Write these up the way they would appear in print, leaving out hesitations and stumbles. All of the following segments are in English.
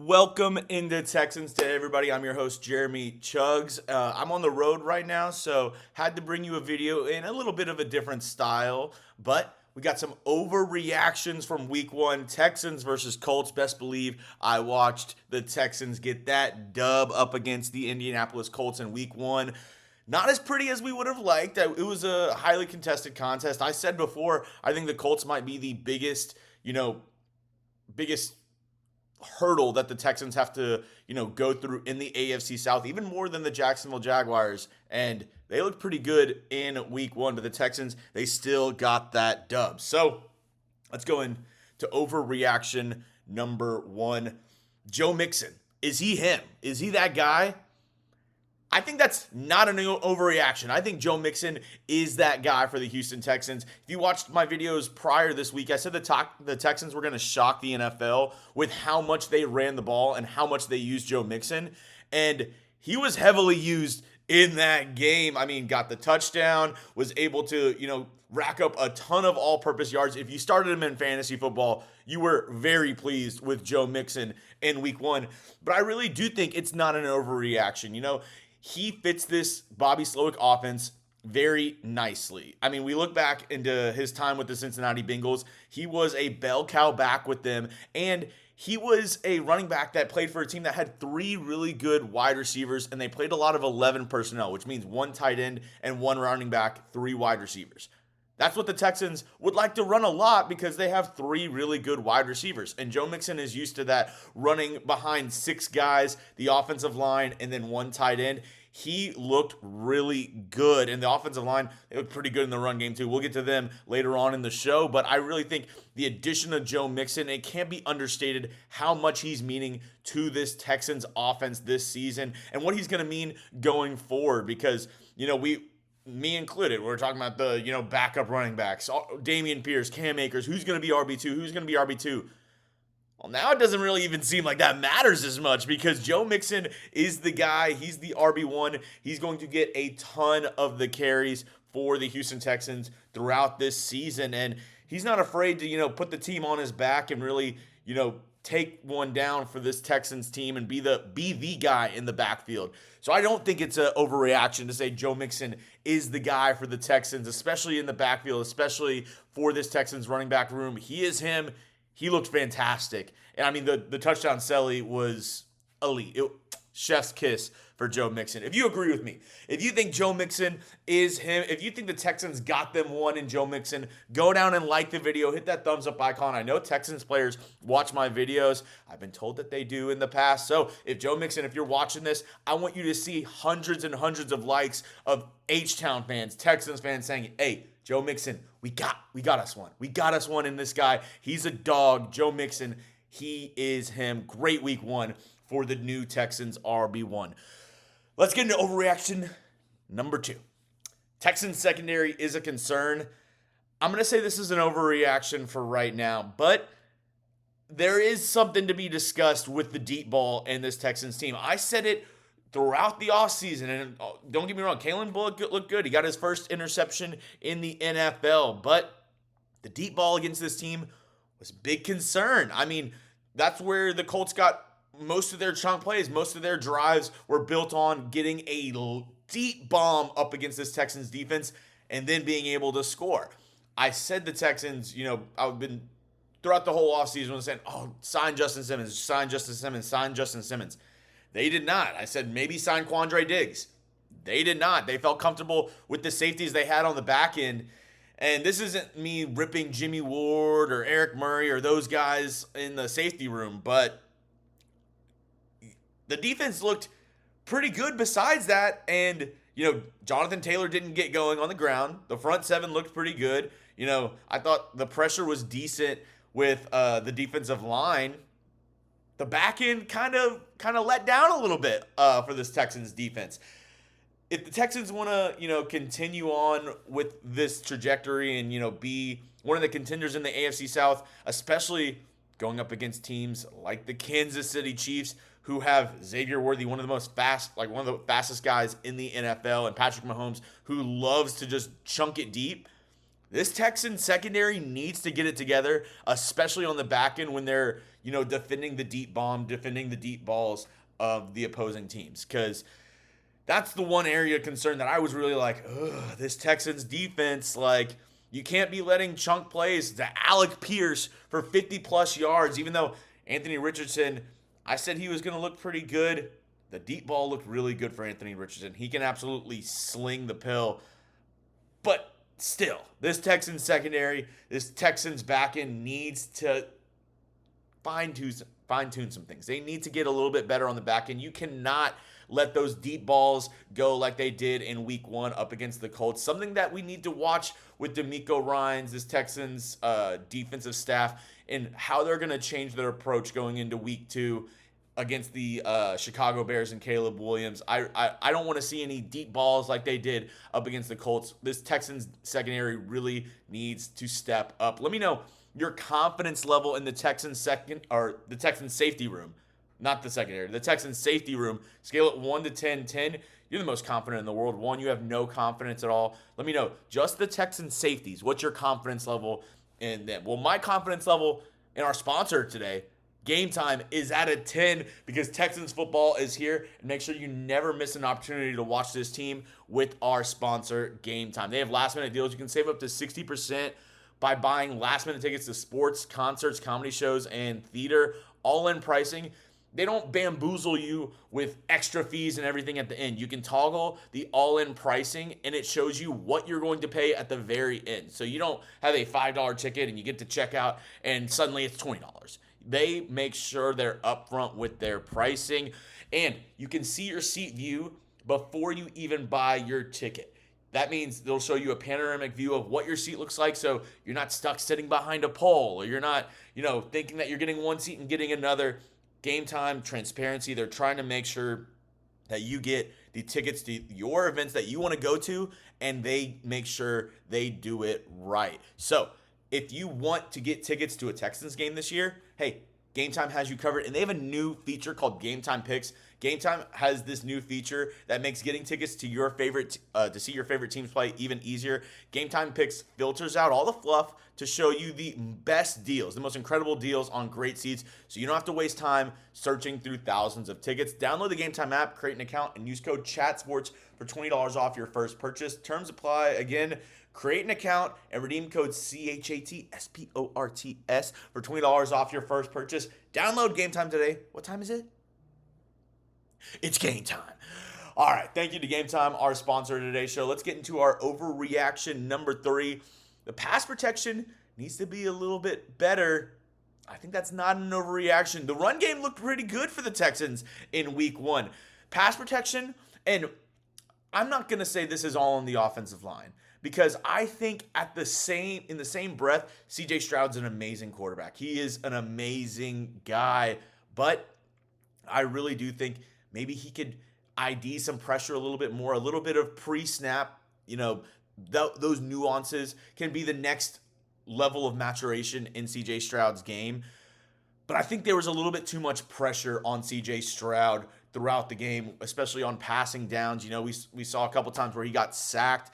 Welcome into Texans to everybody. I'm your host, Jeremy Chuggs. I'm on the road right now, so had to bring you a video in a little bit of a different style, but we got some overreactions from week one, Texans versus Colts. Best believe I watched the Texans get that dub up against the Indianapolis Colts in week one. Not as pretty as we would have liked. It was a highly contested contest. I said before, I think the Colts might be the biggest hurdle that the Texans have to, go through in the AFC South, even more than the Jacksonville Jaguars. And they looked pretty good in week one, but the Texans, they still got that dub. So let's go into overreaction number one. Joe Mixon. Is he him? Is he that guy? I think that's not an overreaction. I think Joe Mixon is that guy for the Houston Texans. If you watched my videos prior this week, I said the Texans were going to shock the NFL with how much they ran the ball and how much they used Joe Mixon. And he was heavily used in that game. I mean, got the touchdown, was able to, rack up a ton of all-purpose yards. If you started him in fantasy football, you were very pleased with Joe Mixon in week one. But I really do think it's not an overreaction. He fits this Bobby Slowick offense very nicely. I mean, we look back into his time with the Cincinnati Bengals. He was a bell cow back with them, and he was a running back that played for a team that had three really good wide receivers, and they played a lot of 11 personnel, which means one tight end and one running back, three wide receivers. That's what the Texans would like to run a lot because they have three really good wide receivers. And Joe Mixon is used to that, running behind six guys, the offensive line, and then one tight end. He looked really good. And the offensive line, they looked pretty good in the run game too. We'll get to them later on in the show. But I really think the addition of Joe Mixon, it can't be understated how much he's meaning to this Texans offense this season and what he's going to mean going forward. Because, me included, we're talking about the, backup running backs, Dameon Pierce, Cam Akers, who's going to be RB2, who's going to be RB2. Well, now it doesn't really even seem like that matters as much because Joe Mixon is the guy. He's the RB1. He's going to get a ton of the carries for the Houston Texans throughout this season, and he's not afraid to, put the team on his back and really, take one down for this Texans team and be the guy in the backfield. So I don't think it's an overreaction to say Joe Mixon is the guy for the Texans, especially in the backfield, especially for this Texans running back room. He is him. He looked fantastic. And I mean, the touchdown celly was elite. Chef's kiss for Joe Mixon. If you agree with me, if you think Joe Mixon is him, if you think the Texans got them one in Joe Mixon, go down and like the video, hit that thumbs up icon. I know Texans players watch my videos. I've been told that they do in the past. So if Joe Mixon, if you're watching this, I want you to see hundreds and hundreds of likes of H-Town fans, Texans fans saying, hey, Joe Mixon, we got us one. We got us one in this guy. He's a dog. Joe Mixon, he is him. Great week one for the new Texans RB1. Let's get into overreaction number two. Texans secondary is a concern. I'm going to say this is an overreaction for right now, but there is something to be discussed with the deep ball and this Texans team. I said it throughout the offseason, and don't get me wrong, Calen Bullock looked good. He got his first interception in the NFL, but the deep ball against this team was a big concern. I mean, that's where the Colts got most of their chunk plays. Most of their drives were built on getting a deep bomb up against this Texans defense and then being able to score. I said the Texans, I've been throughout the whole offseason saying, sign Justin Simmons, sign Justin Simmons, sign Justin Simmons. They did not. I said maybe sign Quandre Diggs. They did not. They felt comfortable with the safeties they had on the back end. And this isn't me ripping Jimmy Ward or Eric Murray or those guys in the safety room, but the defense looked pretty good besides that. And, Jonathan Taylor didn't get going on the ground. The front seven looked pretty good. I thought the pressure was decent with the defensive line. The back end kind of let down a little bit for this Texans defense. If the Texans want to, continue on with this trajectory and, be one of the contenders in the AFC South, especially going up against teams like the Kansas City Chiefs, who have Xavier Worthy, one of the fastest guys in the NFL, and Patrick Mahomes, who loves to just chunk it deep. This Texans secondary needs to get it together, especially on the back end when they're, defending the deep bomb, defending the deep balls of the opposing teams. Because that's the one area of concern that I was really like, ugh, this Texans defense, like, you can't be letting chunk plays to Alec Pierce for 50 plus yards, even though Anthony Richardson, I said he was going to look pretty good. The deep ball looked really good for Anthony Richardson. He can absolutely sling the pill. But still, this Texans secondary, this Texans back end needs to fine-tune some things. They need to get a little bit better on the back end. You cannot let those deep balls go like they did in week 1 up against the Colts. Something that we need to watch with Nico Ryans, this Texans defensive staff, and how they're going to change their approach going into week 2 against the Chicago Bears and Caleb Williams. I don't want to see any deep balls like they did up against the Colts. This Texans secondary really needs to step up. Let me know your confidence level in the Texans the Texans safety room. Not the secondary, the Texans safety room. Scale it 1 to 10. 10, you're the most confident in the world. 1, you have no confidence at all. Let me know, just the Texans safeties, what's your confidence level in them? Well, my confidence level in our sponsor today, GameTime, is at a 10 because Texans football is here. And make sure you never miss an opportunity to watch this team with our sponsor, GameTime. They have last-minute deals. You can save up to 60% by buying last-minute tickets to sports, concerts, comedy shows, and theater, all-in pricing. They don't bamboozle you with extra fees and everything at the end. You can toggle the all-in pricing, and it shows you what you're going to pay at the very end. So you don't have a $5 ticket and you get to check out and suddenly it's $20. They make sure they're upfront with their pricing, and you can see your seat view before you even buy your ticket. That means they'll show you a panoramic view of what your seat looks like, so you're not stuck sitting behind a pole, or you're not, thinking that you're getting one seat and getting another. GameTime transparency. They're trying to make sure that you get the tickets to your events that you want to go to, and they make sure they do it right. So if you want to get tickets to a Texans game this year, hey, GameTime has you covered, and they have a new feature called GameTime Picks. GameTime has this new feature that makes getting tickets to your favorite to see your favorite teams play even easier. GameTime Picks filters out all the fluff to show you the best deals, the most incredible deals on great seats, so you don't have to waste time searching through thousands of tickets. Download the GameTime app, create an account, and use code CHATSPORTS for $20 off your first purchase. Terms apply. Again, create an account and redeem code CHATSPORTS for $20 off your first purchase. Download GameTime today. What time is it? It's game time. All right, thank you to GameTime, our sponsor of today's show. Let's get into our overreaction number 3. The pass protection needs to be a little bit better. I think that's not an overreaction. The run game looked pretty good for the Texans in week 1. Pass protection, and I'm not going to say this is all on the offensive line, because I think in the same breath, CJ Stroud's an amazing quarterback. He is an amazing guy, but I really do think maybe he could ID some pressure a little bit more, a little bit of pre-snap, those nuances can be the next level of maturation in CJ Stroud's game. But I think there was a little bit too much pressure on CJ Stroud throughout the game, especially on passing downs. We saw a couple times where he got sacked,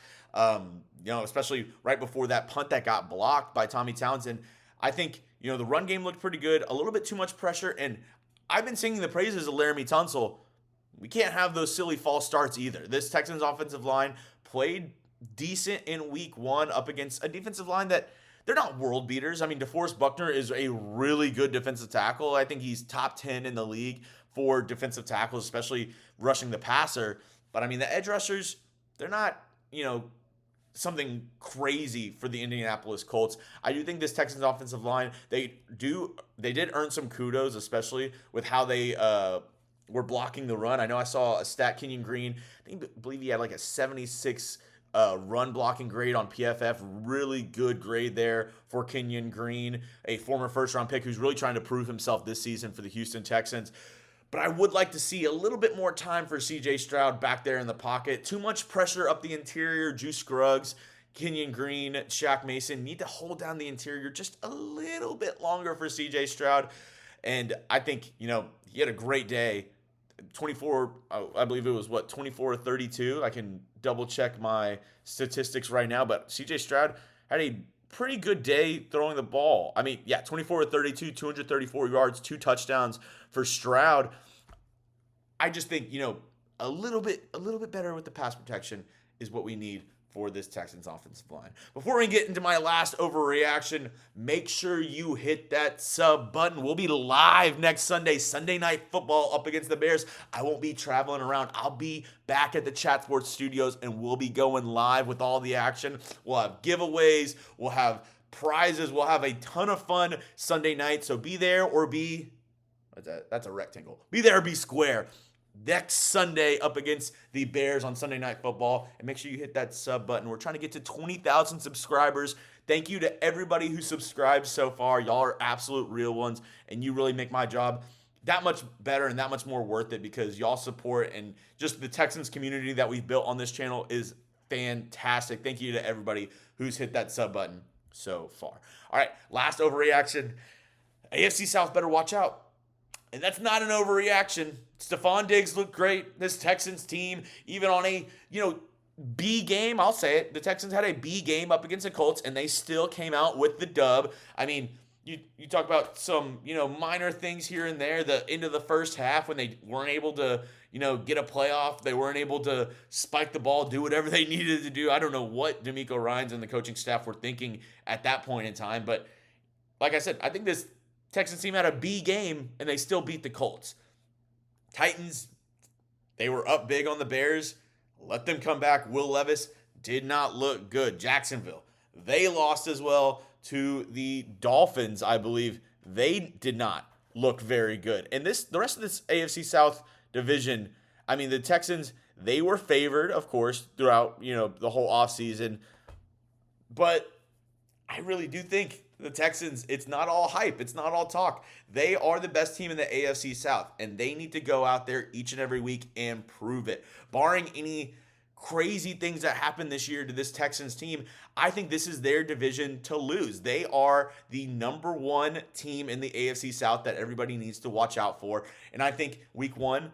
especially right before that punt that got blocked by Tommy Townsend. I think, the run game looked pretty good, a little bit too much pressure, and I've been singing the praises of Jeremy Chuggs. We can't have those silly false starts either. This Texans offensive line played decent in week 1 up against a defensive line that they're not world beaters. I mean, DeForest Buckner is a really good defensive tackle. I think he's top 10 in the league for defensive tackles, especially rushing the passer. But I mean, the edge rushers, they're not, something crazy for the Indianapolis Colts. I do think this Texans offensive line, they did earn some kudos, especially with how they were blocking the run. I know I saw a stat, Kenyon Green, I believe he had like a 76 run blocking grade on PFF. Really good grade there for Kenyon Green, a former first-round pick who's really trying to prove himself this season for the Houston Texans. But I would like to see a little bit more time for CJ Stroud back there in the pocket. Too much pressure up the interior. Juice Scruggs, Kenyon Green, Shaq Mason need to hold down the interior just a little bit longer for CJ Stroud. And I think, he had a great day. 24, I believe it was 24 or 32. I can double check my statistics right now, but CJ Stroud had a pretty good day throwing the ball. I mean, yeah, 24 to 32, 234 yards, 2 touchdowns for Stroud. I just think, a little bit better with the pass protection is what we need for this Texans offensive line. Before we get into my last overreaction, make sure you hit that sub button. We'll be live next Sunday Night Football up against the Bears. I won't be traveling around. I'll be back at the Chat Sports studios, and we'll be going live with all the action. We'll have giveaways. We'll have prizes. We'll have a ton of fun Sunday night. So be there or be, that's a rectangle. Be there or be square next Sunday up against the Bears on Sunday Night Football. And make sure you hit that sub button. We're trying to get to 20,000 subscribers. Thank you to everybody who subscribed so far. Y'all are absolute real ones, and you really make my job that much better and that much more worth it because y'all support and just the Texans community that we've built on this channel is fantastic. Thank you to everybody who's hit that sub button so far. All right, last overreaction. AFC South better watch out. And that's not an overreaction. Stefon Diggs looked great. This Texans team, even on a, B game, I'll say it. The Texans had a B game up against the Colts, and they still came out with the dub. I mean, you talk about some, minor things here and there. The end of the first half when they weren't able to, get a playoff. They weren't able to spike the ball, do whatever they needed to do. I don't know what Nico Ryans and the coaching staff were thinking at that point in time. But like I said, I think this Texans team had a B game, and they still beat the Colts. Titans, they were up big on the Bears. Let them come back. Will Levis did not look good. Jacksonville, they lost as well to the Dolphins, I believe. They did not look very good. And the rest of this AFC South division, I mean, the Texans, they were favored, of course, throughout, the whole offseason. But I really do think the Texans, it's not all hype. It's not all talk. They are the best team in the AFC South, and they need to go out there each and every week and prove it. Barring any crazy things that happen this year to this Texans team, I think this is their division to lose. They are the number one team in the AFC South that everybody needs to watch out for. And I think week one,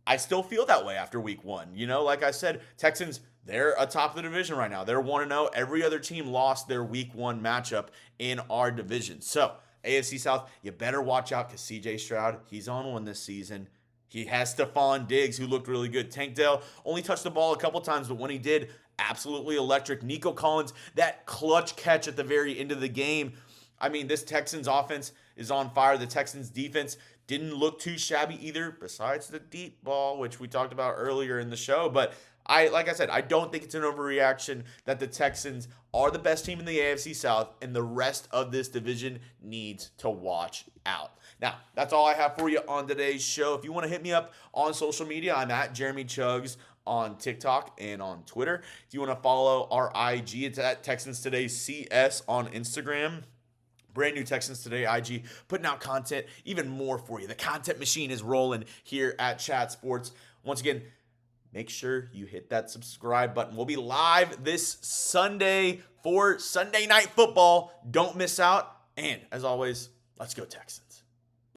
I still feel that way after week one. Like I said, Texans, they're atop the division right now. They're 1-0. Every other team lost their week one matchup in our division. So, AFC South, you better watch out because CJ Stroud, he's on one this season. He has Stefon Diggs, who looked really good. Tank Dell only touched the ball a couple times, but when he did, absolutely electric. Nico Collins, that clutch catch at the very end of the game. I mean, this Texans offense is on fire. The Texans defense didn't look too shabby either, besides the deep ball, which we talked about earlier in the show. But like I said, I don't think it's an overreaction that the Texans are the best team in the AFC South, and the rest of this division needs to watch out. Now, that's all I have for you on today's show. If you want to hit me up on social media, I'm at Jeremy Chuggs on TikTok and on Twitter. If you want to follow our IG, it's at Texans Today CS on Instagram. Brand new Texans Today IG, putting out content, even more for you. The content machine is rolling here at Chat Sports. Once again, make sure you hit that subscribe button. We'll be live this Sunday for Sunday Night Football. Don't miss out. And as always, let's go Texans.